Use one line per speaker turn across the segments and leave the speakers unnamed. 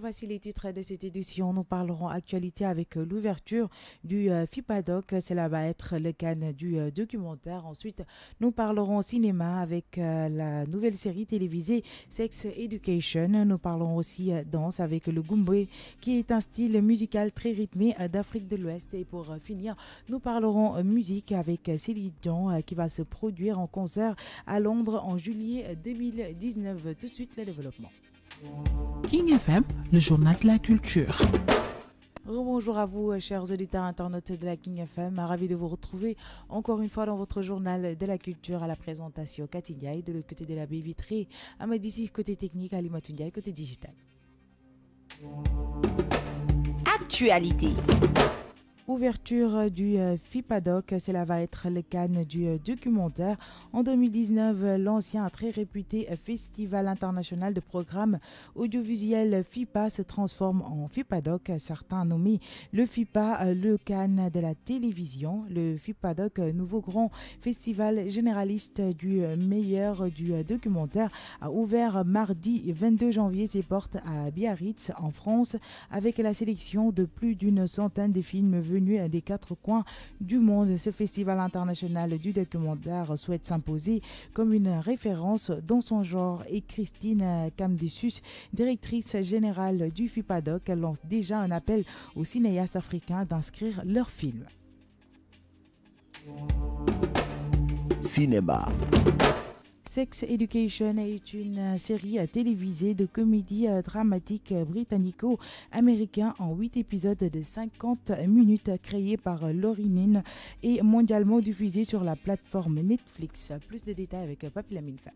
voici les titres de cette édition. Nous parlerons actualité avec l'ouverture du FIPADOC. Cela va être le Cannes du documentaire. Ensuite, nous parlerons cinéma avec la nouvelle série télévisée Sex Education. Nous parlerons aussi danse avec le Gumbwe, qui est un style musical très rythmé d'Afrique de l'Ouest. Et pour finir, nous parlerons musique avec Céline Dion qui va se produire en concert à Londres en juillet 2019. Tout de suite, le développement.
King FM, le journal de la culture.
Bonjour à vous, chers auditeurs internautes de la King FM. Ravi de vous retrouver encore une fois dans votre journal de la culture à la présentation Katingaï, de l'autre côté de la baie vitrée, Amadissi côté technique, Ali Matundiaï côté digital.
Actualité.
Ouverture du FIPADOC, cela va être le Cannes du documentaire. En 2019, l'ancien très réputé Festival international de programmes audiovisuels FIPA se transforme en FIPADOC, certains nommés le FIPA, le Cannes de la télévision. Le FIPADOC, nouveau grand festival généraliste du meilleur du documentaire, a ouvert mardi 22 janvier ses portes à Biarritz en France avec la sélection de plus d'une centaine de films venus des quatre coins du monde. Ce festival international du documentaire souhaite s'imposer comme une référence dans son genre et Christine Kamdessus, directrice générale du FIPADOC, lance déjà un appel aux cinéastes africains d'inscrire leurs films.
Cinéma.
Sex Education est une série télévisée de comédie dramatique britannico-américain en 8 épisodes de 50 minutes créée par Laurie Nin et mondialement diffusée sur la plateforme Netflix. Plus de détails avec Papi Lamine Fa.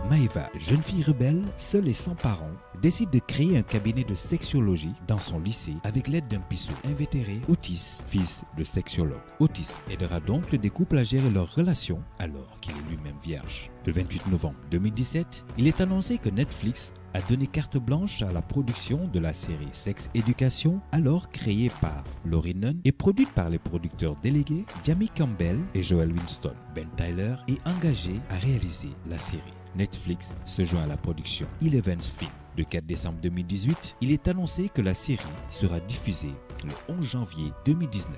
Maëva, jeune fille rebelle, seule et sans parents, décide de créer un cabinet de sexologie dans son lycée avec l'aide d'un pissou invétéré, Otis, fils de sexologue. Otis aidera donc des couples à gérer leur relation alors qu'il est lui-même vierge. Le 28 novembre 2017, il est annoncé que Netflix a donné carte blanche à la production de la série Sex Education, alors créée par Laurie Nunn et produite par les producteurs délégués Jamie Campbell et Joel Winston. Ben Tyler est engagé à réaliser la série. Netflix se joint à la production Eleven's Film. Le 4 décembre 2018, il est annoncé que la série sera diffusée le 11 janvier 2019.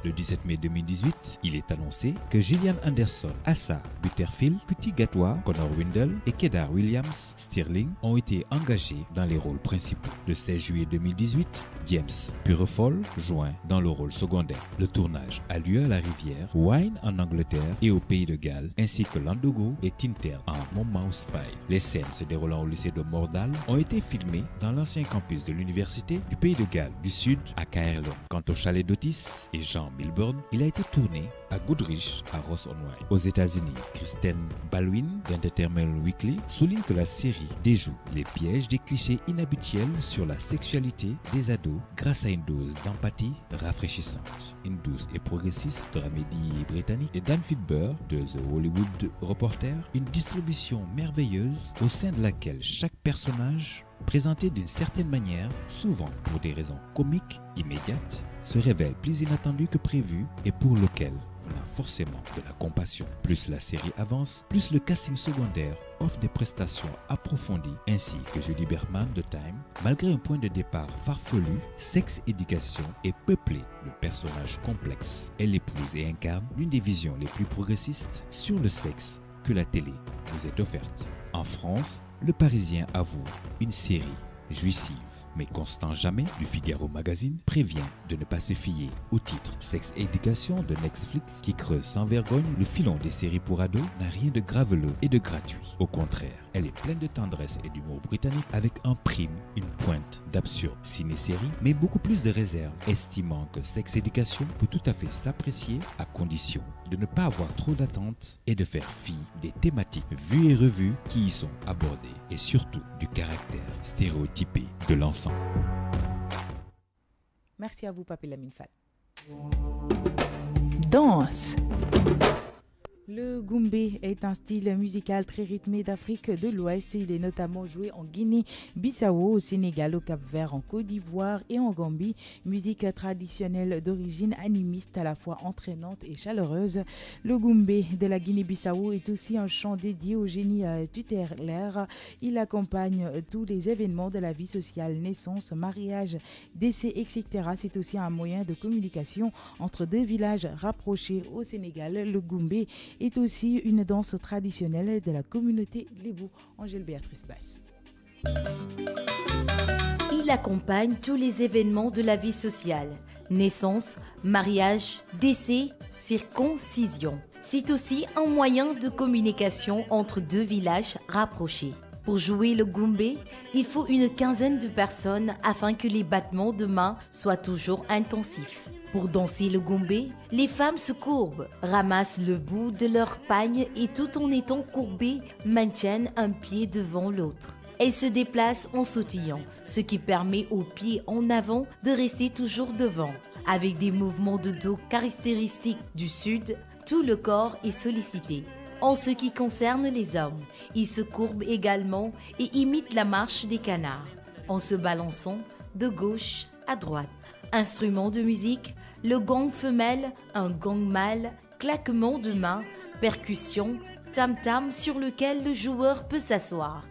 Le 17 mai 2018, il est annoncé que Gillian Anderson, Asa Butterfield, Kuti Gatwa, Connor Windle et Kedar Williams Stirling ont été engagés dans les rôles principaux. Le 16 juillet 2018, James Purefoy joint dans le rôle secondaire. Le tournage a lieu à la rivière Wine en Angleterre et au pays de Galles, ainsi que Landogo et Tintern en Monmouth Files. Les scènes se déroulant au lycée de Mordal ont été filmées dans l'ancien campus de l'université du pays de Galles du Sud à Caerleon. Quant au chalet d'Otis et Jean Milburn, il a été tourné à Goodrich à Ross-on-Wye. Aux États-Unis, Kristen Baldwin d'Entertainment Weekly souligne que la série déjoue les pièges des clichés inhabituels sur la sexualité des ados grâce à une dose d'empathie rafraîchissante. Une douce et progressiste dramédie britannique et Dan Fitber de The Hollywood Reporter, une distribution merveilleuse au sein de laquelle chaque personnage, présenté d'une certaine manière, souvent pour des raisons comiques immédiates, se révèle plus inattendu que prévu et pour lequel on a forcément de la compassion. Plus la série avance, plus le casting secondaire offre des prestations approfondies, ainsi que Julie Berman de Time. Malgré un point de départ farfelu, Sex Education est peuplé de personnages complexes. Elle épouse et incarne l'une des visions les plus progressistes sur le sexe que la télé nous est offerte. En France, Le Parisien avoue une série jouissive. Mais Constant Jamais du Figaro Magazine prévient de ne pas se fier au titre Sex Education de Netflix qui creuse sans vergogne le filon des séries pour ados n'a rien de graveleux et de gratuit. Au contraire, elle est pleine de tendresse et d'humour britannique avec en prime une pointe d'absurde ciné-série, mais beaucoup plus de réserve, estimant que Sex Education peut tout à fait s'apprécier à condition de ne pas avoir trop d'attentes et de faire fi des thématiques vues et revues qui y sont abordées et surtout du caractère stéréotypé de l'ensemble.
Merci à vous, Papi Lamine Fall.
Danse.
Le goumbé est un style musical très rythmé d'Afrique de l'Ouest. Il est notamment joué en Guinée-Bissau, au Sénégal, au Cap-Vert, en Côte d'Ivoire et en Gambie. Musique traditionnelle d'origine animiste, à la fois entraînante et chaleureuse. Le goumbé de la Guinée-Bissau est aussi un chant dédié au génie tutélaire. Il accompagne tous les événements de la vie sociale, naissance, mariage, décès, etc. C'est aussi un moyen de communication entre deux villages rapprochés au Sénégal. Le goumbé est aussi une danse traditionnelle de la communauté Lébou. Angèle Béatrice Basse.
Il accompagne tous les événements de la vie sociale, naissance, mariage, décès, circoncision. C'est aussi un moyen de communication entre deux villages rapprochés. Pour jouer le goumbé, il faut une quinzaine de personnes afin que les battements de mains soient toujours intensifs. Pour danser le goumbé, les femmes se courbent, ramassent le bout de leur pagne et tout en étant courbées, maintiennent un pied devant l'autre. Elles se déplacent en sautillant, ce qui permet aux pieds en avant de rester toujours devant. Avec des mouvements de dos caractéristiques du sud, tout le corps est sollicité. En ce qui concerne les hommes, ils se courbent également et imitent la marche des canards, en se balançant de gauche à droite. Instruments de musique, le gong femelle, un gong mâle, claquement de mains, percussion, tam-tam sur lequel le joueur peut s'asseoir.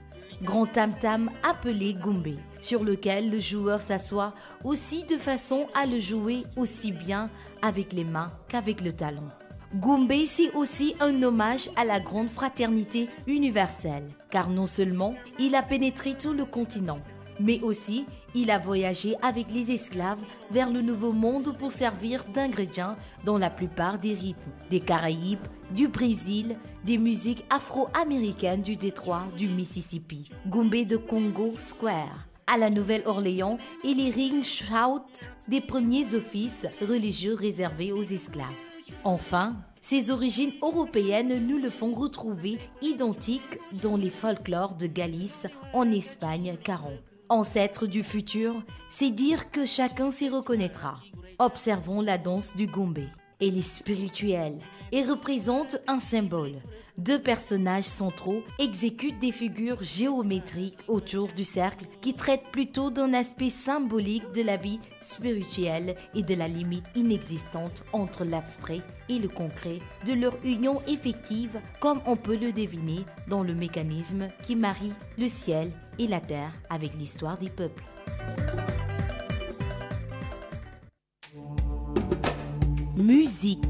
Grand tam-tam appelé goumbé, sur lequel le joueur s'assoit aussi de façon à le jouer aussi bien avec les mains qu'avec le talon. Goumbé, c'est aussi un hommage à la grande fraternité universelle, car non seulement il a pénétré tout le continent, mais aussi il a voyagé avec les esclaves vers le Nouveau Monde pour servir d'ingrédients dans la plupart des rythmes, des Caraïbes, du Brésil, des musiques afro-américaines du détroit du Mississippi, Goumbé de Congo Square, à la Nouvelle-Orléans et les ring shouts des premiers offices religieux réservés aux esclaves. Enfin, ses origines européennes nous le font retrouver identiques dans les folklores de Galice, en Espagne, Caron. Ancêtre du futur, c'est dire que chacun s'y reconnaîtra. Observons la danse du goumbé. Elle est spirituelle et représente un symbole. Deux personnages centraux exécutent des figures géométriques autour du cercle qui traitent plutôt d'un aspect symbolique de la vie spirituelle et de la limite inexistante entre l'abstrait et le concret de leur union effective, comme on peut le deviner dans le mécanisme qui marie le ciel et la terre avec l'histoire des peuples. Musique.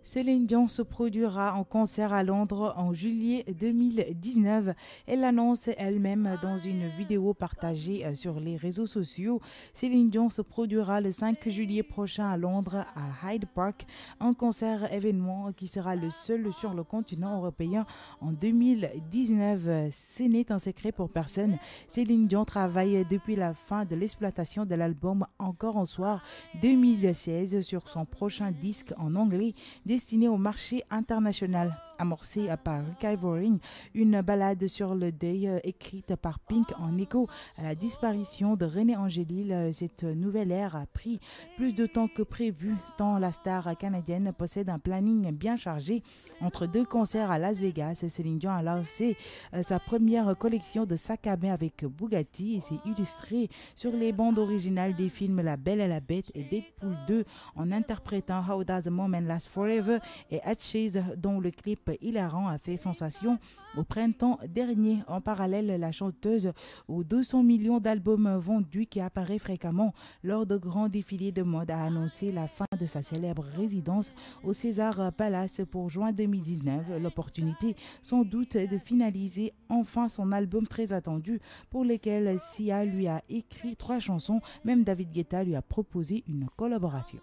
Céline Dion se produira en concert à Londres en juillet 2019. Elle l'annonce elle-même dans une vidéo partagée sur les réseaux sociaux. Céline Dion se produira le 5 juillet prochain à Londres, à Hyde Park, un concert événement qui sera le seul sur le continent européen en 2019. Ce n'est un secret pour personne. Céline Dion travaille depuis la fin de l'exploitation de l'album Encore un soir 2016 sur son prochain disque en anglais destiné au marché international. Amorcée par Rick Ivory, une ballade sur le deuil écrite par Pink en écho à la disparition de René Angélil. Cette nouvelle ère a pris plus de temps que prévu tant la star canadienne possède un planning bien chargé. Entre deux concerts à Las Vegas, Céline Dion a lancé sa première collection de sacs à main avec Bugatti et s'est illustrée sur les bandes originales des films La Belle et la Bête et Deadpool 2 en interprétant How Does a Moment Last Forever et Hatches, dont le clip hilarant a fait sensation au printemps dernier. En parallèle, la chanteuse aux 200 millions d'albums vendus qui apparaît fréquemment lors de grands défilés de mode a annoncé la fin de sa célèbre résidence au César Palace pour juin 2019. L'opportunité sans doute de finaliser enfin son album très attendu pour lequel Sia lui a écrit 3 chansons. Même David Guetta lui a proposé une collaboration.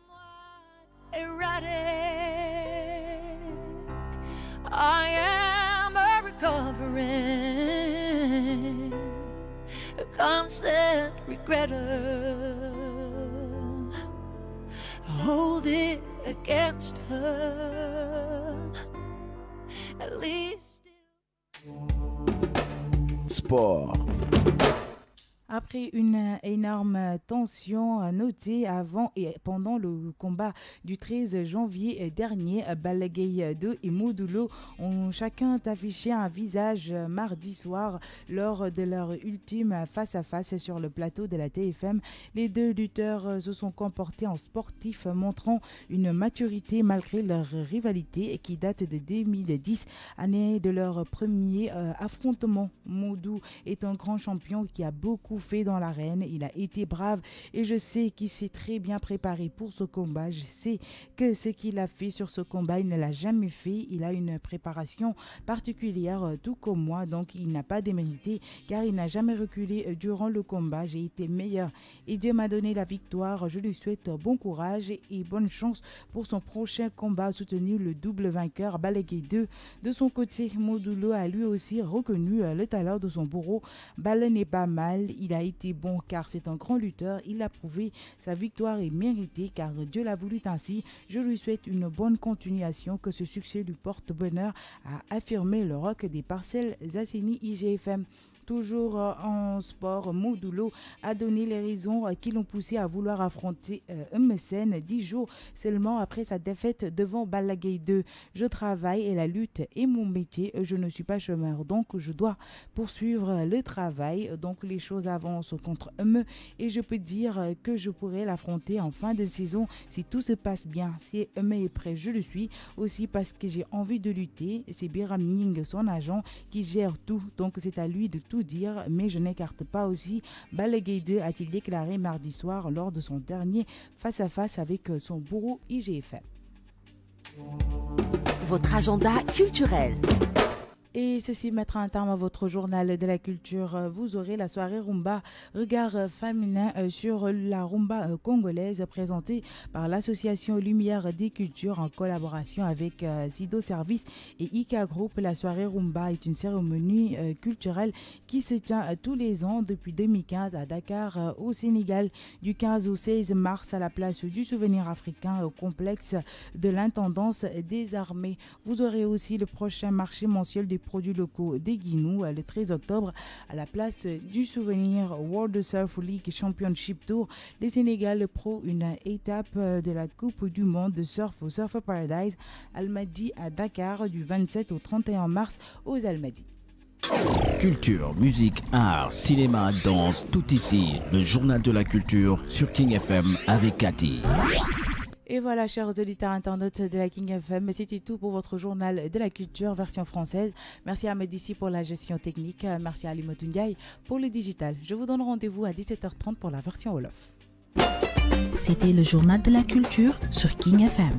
I am a recovering, a constant regretter. Hold it against her, at least.
Sport.
Après une énorme tension notée avant et pendant le combat du 13 janvier dernier, Balaguer 2 et Modulo ont chacun affiché un visage mardi soir lors de leur ultime face-à-face sur le plateau de la TFM. Les deux lutteurs se sont comportés en sportifs, montrant une maturité malgré leur rivalité qui date de 2010, année de leur premier affrontement. Modou est un grand champion qui a beaucoup fait dans l'arène. Il a été brave et je sais qu'il s'est très bien préparé pour ce combat. Je sais que ce qu'il a fait sur ce combat, il ne l'a jamais fait. Il a une préparation particulière, tout comme moi, donc il n'a pas démérité car il n'a jamais reculé durant le combat. J'ai été meilleur et Dieu m'a donné la victoire. Je lui souhaite bon courage et bonne chance pour son prochain combat, a soutenu le double vainqueur Balaguer 2. De son côté, Modulo a lui aussi reconnu le talent de son bourreau. Bale n'est pas mal, il a été bon car c'est un grand lutteur, il a prouvé, sa victoire est méritée car Dieu l'a voulu ainsi. Je lui souhaite une bonne continuation, que ce succès lui porte bonheur, a affirmé le roc des Parcelles Assainies IGFM. Toujours en sport, Modulo a donné les raisons qui l'ont poussé à vouloir affronter Eumeu 10 jours seulement après sa défaite devant Balaguer 2. Je travaille et la lutte est mon métier. Je ne suis pas chômeur, donc je dois poursuivre le travail. Donc les choses avancent contre Eumeu et je peux dire que je pourrais l'affronter en fin de saison si tout se passe bien. Si Eumeu est prêt, je le suis aussi parce que j'ai envie de lutter. C'est Biram Ning, son agent, qui gère tout, donc c'est à lui de tout dire, mais je n'écarte pas aussi Balaguer 2, a-t-il déclaré mardi soir lors de son dernier face-à-face avec son bourreau IGFM.
Votre agenda culturel.
Et ceci mettra un terme à votre journal de la culture. Vous aurez la soirée Rumba, regard féminin sur la rumba congolaise, présentée par l'association Lumière des Cultures en collaboration avec Sido Service et Ika Group. La soirée Rumba est une cérémonie culturelle qui se tient tous les ans depuis 2015 à Dakar, au Sénégal, du 15 au 16 mars à la place du Souvenir africain au complexe de l'intendance des armées. Vous aurez aussi le prochain marché mensuel des produits locaux des Guinou le 13 octobre à la place du Souvenir World Surf League Championship Tour. Les Sénégal pro une étape de la Coupe du Monde de surf au Surf Paradise Almadi à Dakar du 27 au 31 mars aux Almadies.
Culture, musique, art, cinéma, danse, tout ici. Le journal de la culture sur King FM avec Cathy.
Et voilà, chers auditeurs internautes de la King FM, c'était tout pour votre journal de la culture version française. Merci à Medici pour la gestion technique. Merci à Ali Motungay pour le digital. Je vous donne rendez-vous à 17h30 pour la version Wolof.
C'était le journal de la culture sur King FM.